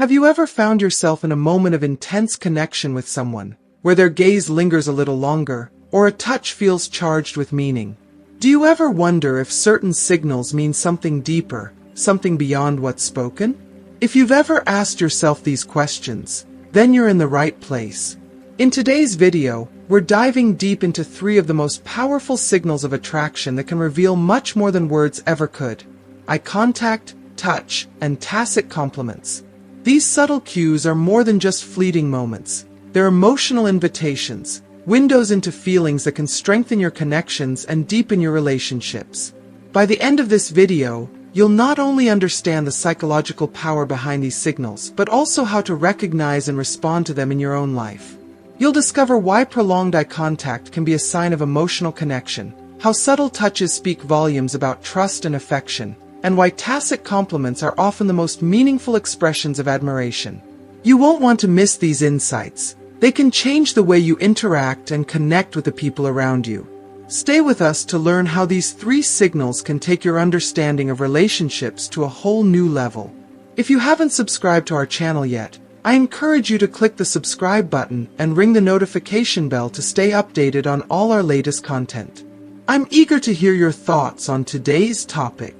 Have you ever found yourself in a moment of intense connection with someone, where their gaze lingers a little longer, or a touch feels charged with meaning? Do you ever wonder if certain signals mean something deeper, something beyond what's spoken? If you've ever asked yourself these questions, then you're in the right place. In today's video, we're diving deep into 3 of the most powerful signals of attraction that can reveal much more than words ever could: eye contact, touch, and tacit compliments. These subtle cues are more than just fleeting moments. They're emotional invitations, windows into feelings that can strengthen your connections and deepen your relationships. By the end of this video, you'll not only understand the psychological power behind these signals, but also how to recognize and respond to them in your own life. You'll discover why prolonged eye contact can be a sign of emotional connection, how subtle touches speak volumes about trust and affection, and why tacit compliments are often the most meaningful expressions of admiration. You won't want to miss these insights. They can change the way you interact and connect with the people around you. Stay with us to learn how these 3 signals can take your understanding of relationships to a whole new level. If you haven't subscribed to our channel yet, I encourage you to click the subscribe button and ring the notification bell to stay updated on all our latest content. I'm eager to hear your thoughts on today's topic.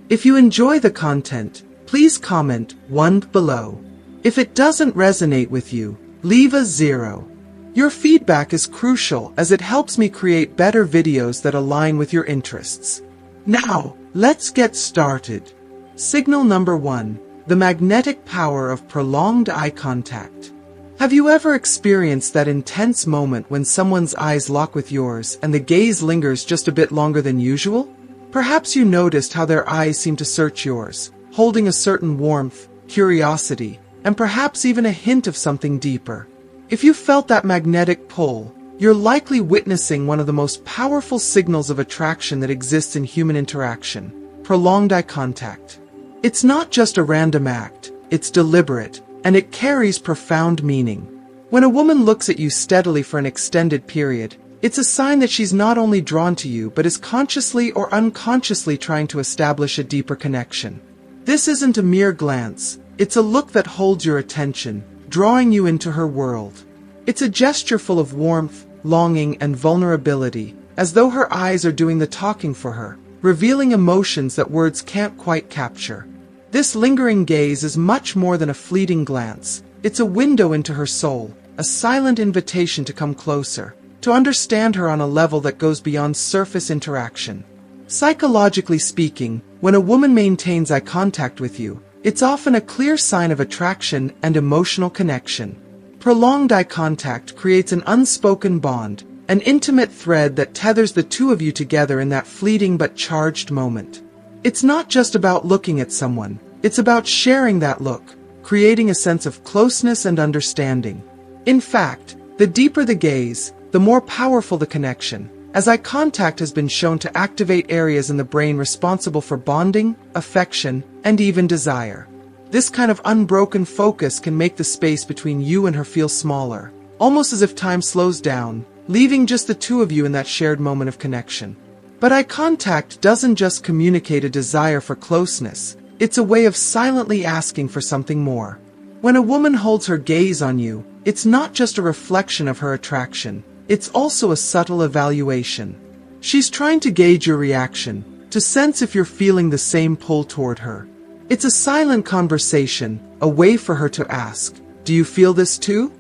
If you enjoy the content, please comment 1 below. If it doesn't resonate with you, leave a 0. Your feedback is crucial as it helps me create better videos that align with your interests. Now, let's get started. Signal number 1. The magnetic power of prolonged eye contact. Have you ever experienced that intense moment when someone's eyes lock with yours and the gaze lingers just a bit longer than usual? Perhaps you noticed how their eyes seem to search yours, holding a certain warmth, curiosity, and perhaps even a hint of something deeper. If you felt that magnetic pull, you're likely witnessing one of the most powerful signals of attraction that exists in human interaction: prolonged eye contact. It's not just a random act, it's deliberate, and it carries profound meaning. When a woman looks at you steadily for an extended period, it's a sign that she's not only drawn to you but is consciously or unconsciously trying to establish a deeper connection. This isn't a mere glance, it's a look that holds your attention, drawing you into her world. It's a gesture full of warmth, longing, and vulnerability, as though her eyes are doing the talking for her, revealing emotions that words can't quite capture. This lingering gaze is much more than a fleeting glance. It's a window into her soul, a silent invitation to come closer, to understand her on a level that goes beyond surface interaction. Psychologically speaking, when a woman maintains eye contact with you, it's often a clear sign of attraction and emotional connection. Prolonged eye contact creates an unspoken bond, an intimate thread that tethers the 2 of you together in that fleeting but charged moment. It's not just about looking at someone, it's about sharing that look, creating a sense of closeness and understanding. In fact, the deeper the gaze, the more powerful the connection, as eye contact has been shown to activate areas in the brain responsible for bonding, affection, and even desire. This kind of unbroken focus can make the space between you and her feel smaller, almost as if time slows down, leaving just the 2 of you in that shared moment of connection. But eye contact doesn't just communicate a desire for closeness, it's a way of silently asking for something more. When a woman holds her gaze on you, it's not just a reflection of her attraction, it's also a subtle evaluation. She's trying to gauge your reaction, to sense if you're feeling the same pull toward her. It's a silent conversation, a way for her to ask, "Do you feel this too?"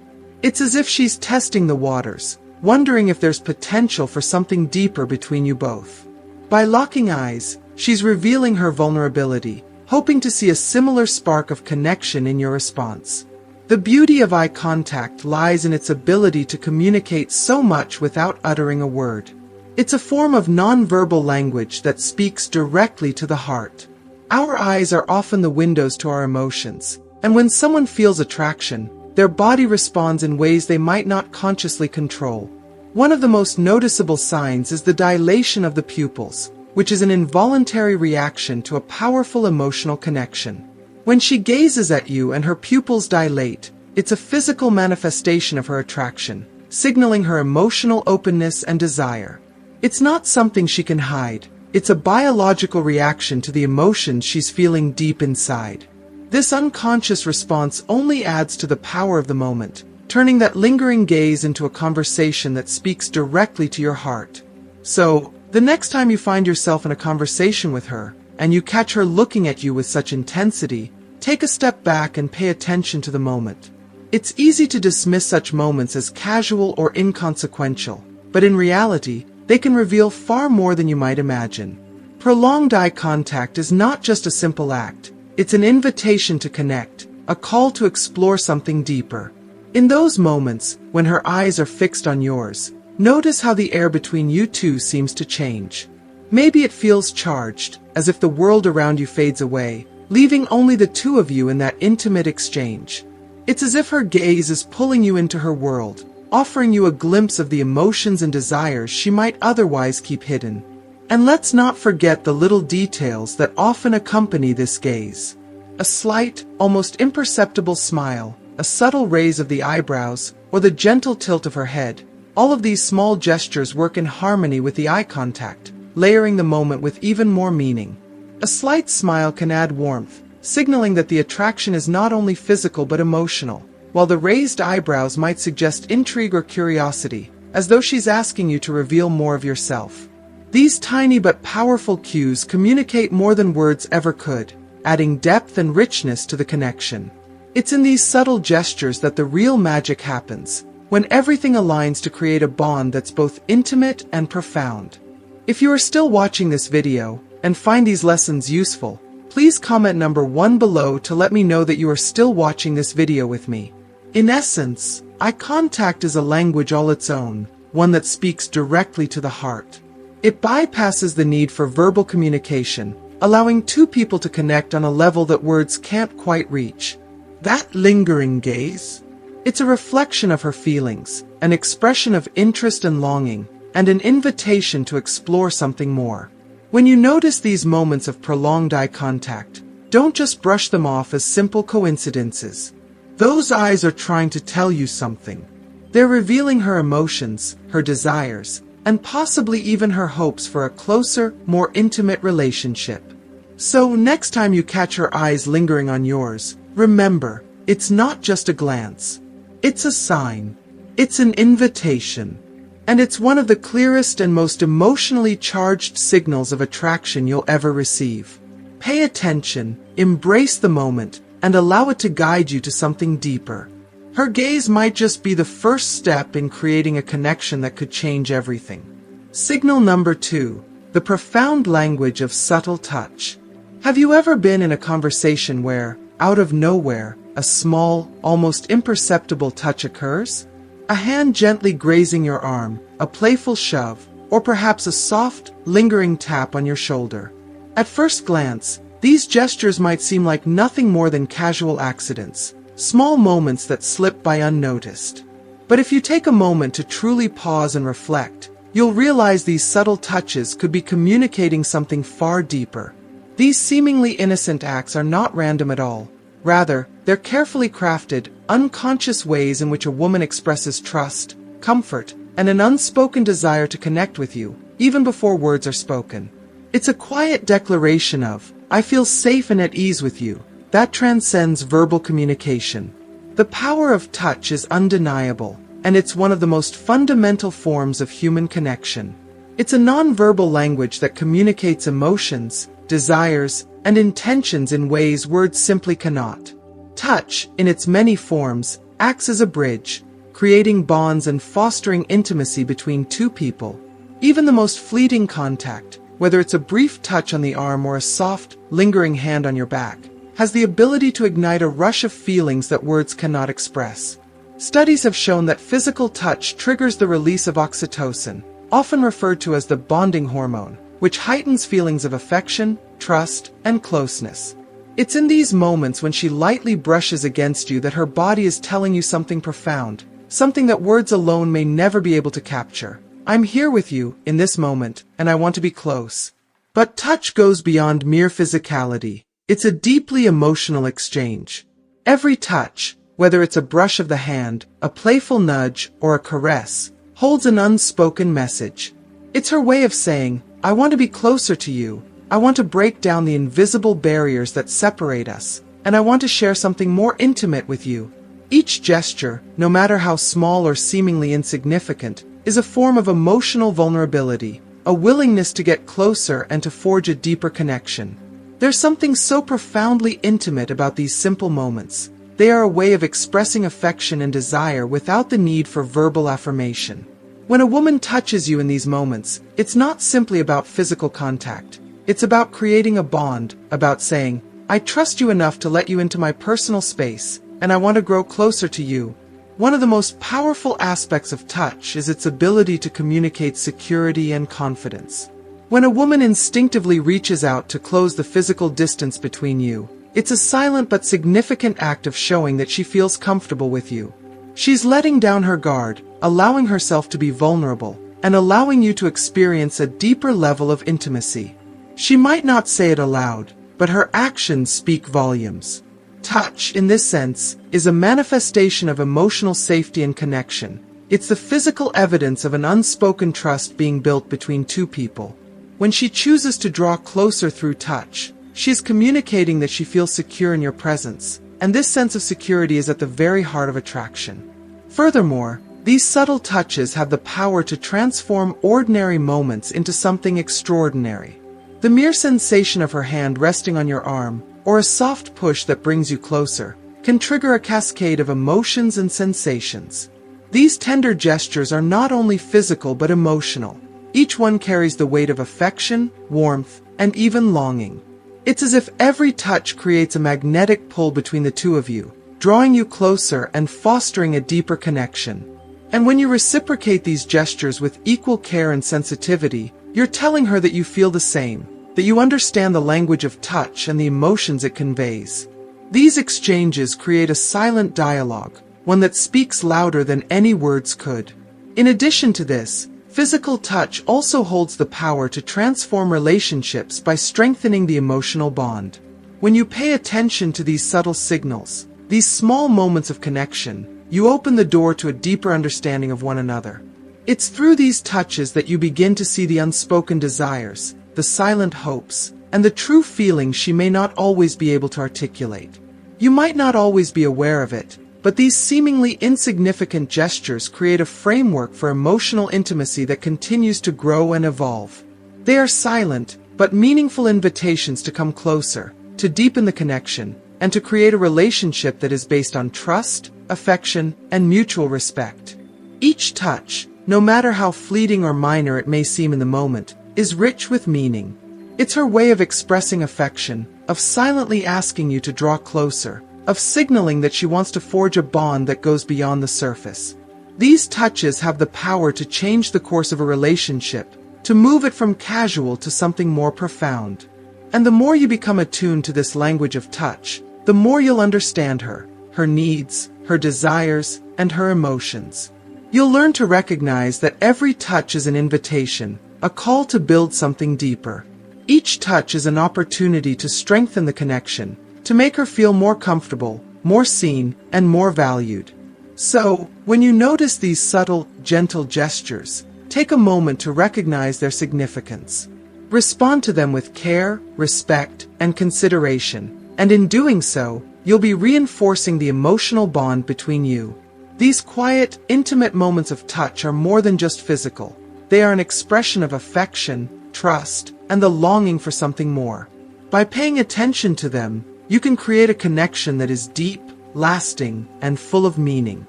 It's as if she's testing the waters, wondering if there's potential for something deeper between you both. By locking eyes, she's revealing her vulnerability, hoping to see a similar spark of connection in your response. The beauty of eye contact lies in its ability to communicate so much without uttering a word. It's a form of non-verbal language that speaks directly to the heart. Our eyes are often the windows to our emotions, and when someone feels attraction, their body responds in ways they might not consciously control. One of the most noticeable signs is the dilation of the pupils, which is an involuntary reaction to a powerful emotional connection. When she gazes at you and her pupils dilate, it's a physical manifestation of her attraction, signaling her emotional openness and desire. It's not something she can hide. It's a biological reaction to the emotions she's feeling deep inside. This unconscious response only adds to the power of the moment, turning that lingering gaze into a conversation that speaks directly to your heart. So, the next time you find yourself in a conversation with her, and you catch her looking at you with such intensity, take a step back and pay attention to the moment. It's easy to dismiss such moments as casual or inconsequential, but in reality, they can reveal far more than you might imagine. Prolonged eye contact is not just a simple act, it's an invitation to connect, a call to explore something deeper. In those moments, when her eyes are fixed on yours, notice how the air between you two seems to change. Maybe it feels charged, as if the world around you fades away, leaving only the two of you in that intimate exchange. It's as if her gaze is pulling you into her world, offering you a glimpse of the emotions and desires she might otherwise keep hidden. And let's not forget the little details that often accompany this gaze. A slight, almost imperceptible smile, a subtle raise of the eyebrows, or the gentle tilt of her head. All of these small gestures work in harmony with the eye contact, layering the moment with even more meaning. A slight smile can add warmth, signaling that the attraction is not only physical but emotional, while the raised eyebrows might suggest intrigue or curiosity, as though she's asking you to reveal more of yourself. These tiny but powerful cues communicate more than words ever could, adding depth and richness to the connection. It's in these subtle gestures that the real magic happens, when everything aligns to create a bond that's both intimate and profound. If you are still watching this video, and find these lessons useful, please comment number 1 below to let me know that you are still watching this video with me. In essence, eye contact is a language all its own, one that speaks directly to the heart. It bypasses the need for verbal communication, allowing two people to connect on a level that words can't quite reach. That lingering gaze? It's a reflection of her feelings, an expression of interest and longing, and an invitation to explore something more. When you notice these moments of prolonged eye contact, don't just brush them off as simple coincidences. Those eyes are trying to tell you something. They're revealing her emotions, her desires, and possibly even her hopes for a closer, more intimate relationship. So next time you catch her eyes lingering on yours, remember, it's not just a glance. It's a sign. It's an invitation. And it's one of the clearest and most emotionally charged signals of attraction you'll ever receive. Pay attention, embrace the moment, and allow it to guide you to something deeper. Her gaze might just be the first step in creating a connection that could change everything. Signal number 2, the profound language of subtle touch. Have you ever been in a conversation where, out of nowhere, a small, almost imperceptible touch occurs? A hand gently grazing your arm, a playful shove, or perhaps a soft, lingering tap on your shoulder. At first glance, these gestures might seem like nothing more than casual accidents, small moments that slip by unnoticed. But if you take a moment to truly pause and reflect, you'll realize these subtle touches could be communicating something far deeper. These seemingly innocent acts are not random at all. Rather, they're carefully crafted, unconscious ways in which a woman expresses trust, comfort, and an unspoken desire to connect with you, even before words are spoken. It's a quiet declaration of, "I feel safe and at ease with you," that transcends verbal communication. The power of touch is undeniable, and it's one of the most fundamental forms of human connection. It's a nonverbal language that communicates emotions, desires, and intentions in ways words simply cannot. Touch, in its many forms, acts as a bridge, creating bonds and fostering intimacy between two people. Even the most fleeting contact, whether it's a brief touch on the arm or a soft, lingering hand on your back, has the ability to ignite a rush of feelings that words cannot express. Studies have shown that physical touch triggers the release of oxytocin, often referred to as the bonding hormone, which heightens feelings of affection, trust, and closeness. It's in these moments when she lightly brushes against you that her body is telling you something profound, something that words alone may never be able to capture. I'm here with you, in this moment, and I want to be close. But touch goes beyond mere physicality. It's a deeply emotional exchange. Every touch, whether it's a brush of the hand, a playful nudge, or a caress, holds an unspoken message. It's her way of saying, "I want to be closer to you. I want to break down the invisible barriers that separate us, and I want to share something more intimate with you. Each gesture, no matter how small or seemingly insignificant, is a form of emotional vulnerability, a willingness to get closer and to forge a deeper connection. There's something so profoundly intimate about these simple moments. They are a way of expressing affection and desire without the need for verbal affirmation. When a woman touches you in these moments, it's not simply about physical contact. It's about creating a bond, about saying, "I trust you enough to let you into my personal space, and I want to grow closer to you." One of the most powerful aspects of touch is its ability to communicate security and confidence. When a woman instinctively reaches out to close the physical distance between you, it's a silent but significant act of showing that she feels comfortable with you. She's letting down her guard, allowing herself to be vulnerable, and allowing you to experience a deeper level of intimacy. She might not say it aloud, but her actions speak volumes. Touch, in this sense, is a manifestation of emotional safety and connection. It's the physical evidence of an unspoken trust being built between two people. When she chooses to draw closer through touch, she is communicating that she feels secure in your presence, and this sense of security is at the very heart of attraction. Furthermore, these subtle touches have the power to transform ordinary moments into something extraordinary. The mere sensation of her hand resting on your arm, or a soft push that brings you closer, can trigger a cascade of emotions and sensations. These tender gestures are not only physical but emotional. Each one carries the weight of affection, warmth, and even longing. It's as if every touch creates a magnetic pull between the two of you, drawing you closer and fostering a deeper connection. And when you reciprocate these gestures with equal care and sensitivity, you're telling her that you feel the same, that you understand the language of touch and the emotions it conveys. These exchanges create a silent dialogue, one that speaks louder than any words could. In addition to this, physical touch also holds the power to transform relationships by strengthening the emotional bond. When you pay attention to these subtle signals, these small moments of connection, you open the door to a deeper understanding of one another. It's through these touches that you begin to see the unspoken desires, the silent hopes, and the true feelings she may not always be able to articulate. You might not always be aware of it, but these seemingly insignificant gestures create a framework for emotional intimacy that continues to grow and evolve. They are silent, but meaningful invitations to come closer, to deepen the connection, and to create a relationship that is based on trust, affection, and mutual respect. Each touch, no matter how fleeting or minor it may seem in the moment, is rich with meaning. It's her way of expressing affection, of silently asking you to draw closer, of signaling that she wants to forge a bond that goes beyond the surface. These touches have the power to change the course of a relationship, to move it from casual to something more profound. And the more you become attuned to this language of touch, the more you'll understand her, her needs, her desires, and her emotions. You'll learn to recognize that every touch is an invitation, a call to build something deeper. Each touch is an opportunity to strengthen the connection, to make her feel more comfortable, more seen, and more valued. So, when you notice these subtle, gentle gestures, take a moment to recognize their significance. Respond to them with care, respect, and consideration, and in doing so, you'll be reinforcing the emotional bond between you. These quiet, intimate moments of touch are more than just physical. They are an expression of affection, trust, and the longing for something more. By paying attention to them, you can create a connection that is deep, lasting, and full of meaning.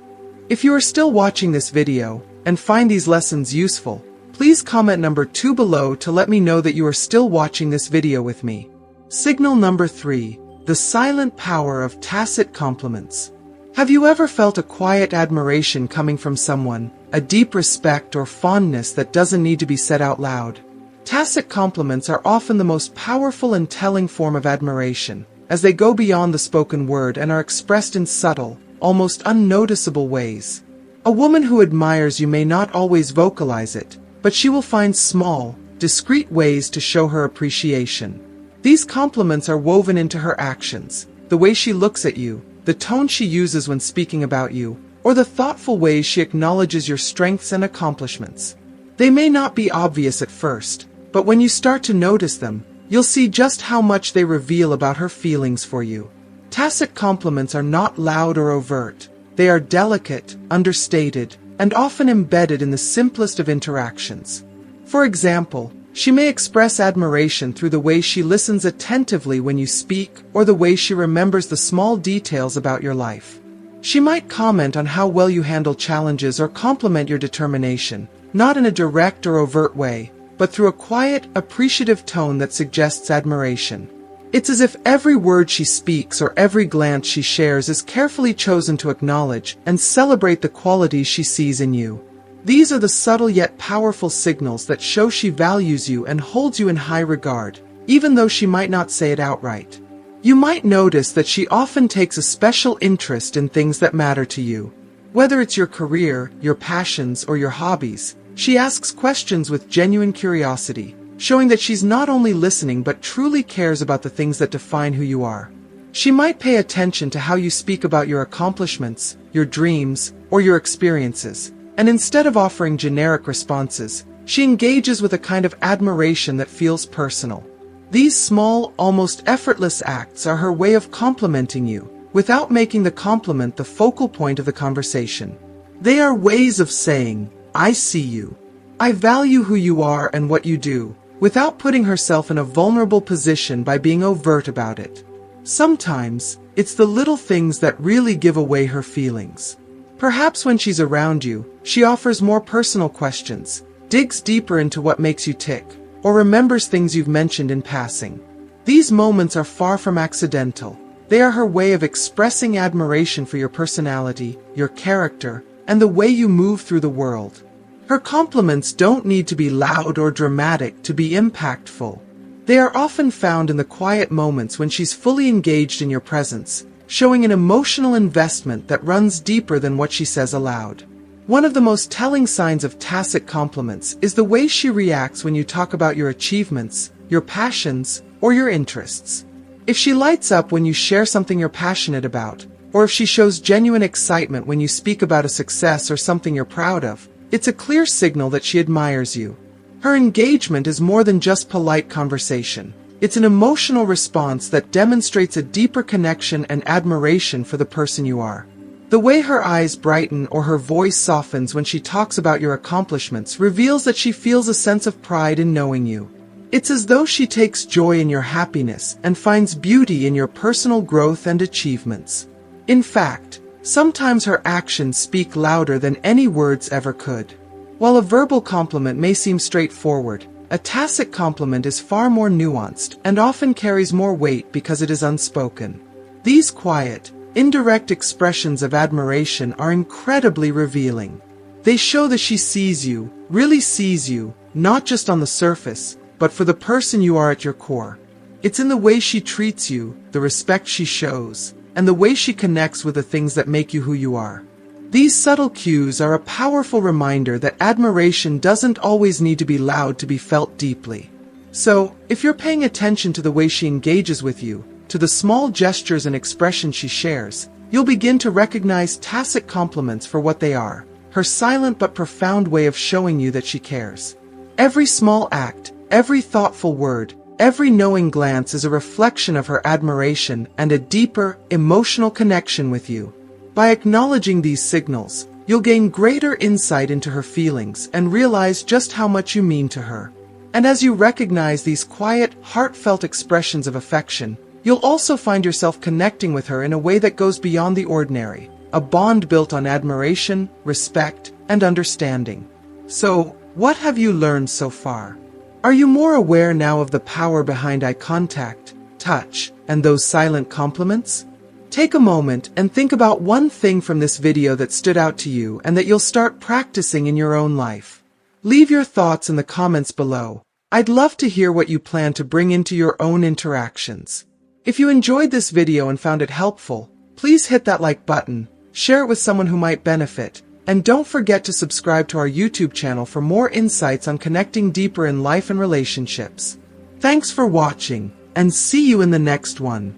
If you are still watching this video and find these lessons useful, please comment number 2 below to let me know that you are still watching this video with me. Signal number 3. The silent power of tacit compliments. Have you ever felt a quiet admiration coming from someone, a deep respect or fondness that doesn't need to be said out loud? Tacit compliments are often the most powerful and telling form of admiration, as they go beyond the spoken word and are expressed in subtle, almost unnoticeable ways. A woman who admires you may not always vocalize it, but she will find small, discreet ways to show her appreciation. These compliments are woven into her actions, the way she looks at you, the tone she uses when speaking about you, or the thoughtful ways she acknowledges your strengths and accomplishments. They may not be obvious at first, but when you start to notice them, you'll see just how much they reveal about her feelings for you. Tacit compliments are not loud or overt. They are delicate, understated, and often embedded in the simplest of interactions. For example, she may express admiration through the way she listens attentively when you speak, or the way she remembers the small details about your life. She might comment on how well you handle challenges or compliment your determination, not in a direct or overt way, but through a quiet, appreciative tone that suggests admiration. It's as if every word she speaks or every glance she shares is carefully chosen to acknowledge and celebrate the qualities she sees in you. These are the subtle yet powerful signals that show she values you and holds you in high regard, even though she might not say it outright. You might notice that she often takes a special interest in things that matter to you. Whether it's your career, your passions, or your hobbies, she asks questions with genuine curiosity, showing that she's not only listening but truly cares about the things that define who you are. She might pay attention to how you speak about your accomplishments, your dreams, or your experiences, and instead of offering generic responses, she engages with a kind of admiration that feels personal. These small, almost effortless acts are her way of complimenting you, without making the compliment the focal point of the conversation. They are ways of saying, "I see you. I value who you are and what you do," without putting herself in a vulnerable position by being overt about it. Sometimes, it's the little things that really give away her feelings. Perhaps when she's around you, she offers more personal questions, digs deeper into what makes you tick, or remembers things you've mentioned in passing. These moments are far from accidental. They are her way of expressing admiration for your personality, your character, and the way you move through the world. Her compliments don't need to be loud or dramatic to be impactful. They are often found in the quiet moments when she's fully engaged in your presence, showing an emotional investment that runs deeper than what she says aloud. One of the most telling signs of tacit compliments is the way she reacts when you talk about your achievements, your passions, or your interests. If she lights up when you share something you're passionate about, or if she shows genuine excitement when you speak about a success or something you're proud of, it's a clear signal that she admires you. Her engagement is more than just polite conversation. It's an emotional response that demonstrates a deeper connection and admiration for the person you are. The way her eyes brighten or her voice softens when she talks about your accomplishments reveals that she feels a sense of pride in knowing you. It's as though she takes joy in your happiness and finds beauty in your personal growth and achievements. In fact, sometimes her actions speak louder than any words ever could. While a verbal compliment may seem straightforward, a tacit compliment is far more nuanced and often carries more weight because it is unspoken. These quiet, indirect expressions of admiration are incredibly revealing. They show that she sees you, really sees you, not just on the surface, but for the person you are at your core. It's in the way she treats you, the respect she shows, and the way she connects with the things that make you who you are. These subtle cues are a powerful reminder that admiration doesn't always need to be loud to be felt deeply. So, if you're paying attention to the way she engages with you, to the small gestures and expressions she shares, you'll begin to recognize tacit compliments for what they are, her silent but profound way of showing you that she cares. Every small act, every thoughtful word, every knowing glance is a reflection of her admiration and a deeper, emotional connection with you. By acknowledging these signals, you'll gain greater insight into her feelings and realize just how much you mean to her. And as you recognize these quiet, heartfelt expressions of affection, you'll also find yourself connecting with her in a way that goes beyond the ordinary, a bond built on admiration, respect, and understanding. So, what have you learned so far? Are you more aware now of the power behind eye contact, touch, and those silent compliments? Take a moment and think about one thing from this video that stood out to you and that you'll start practicing in your own life. Leave your thoughts in the comments below. I'd love to hear what you plan to bring into your own interactions. If you enjoyed this video and found it helpful, please hit that like button, share it with someone who might benefit, and don't forget to subscribe to our YouTube channel for more insights on connecting deeper in life and relationships. Thanks for watching, and see you in the next one.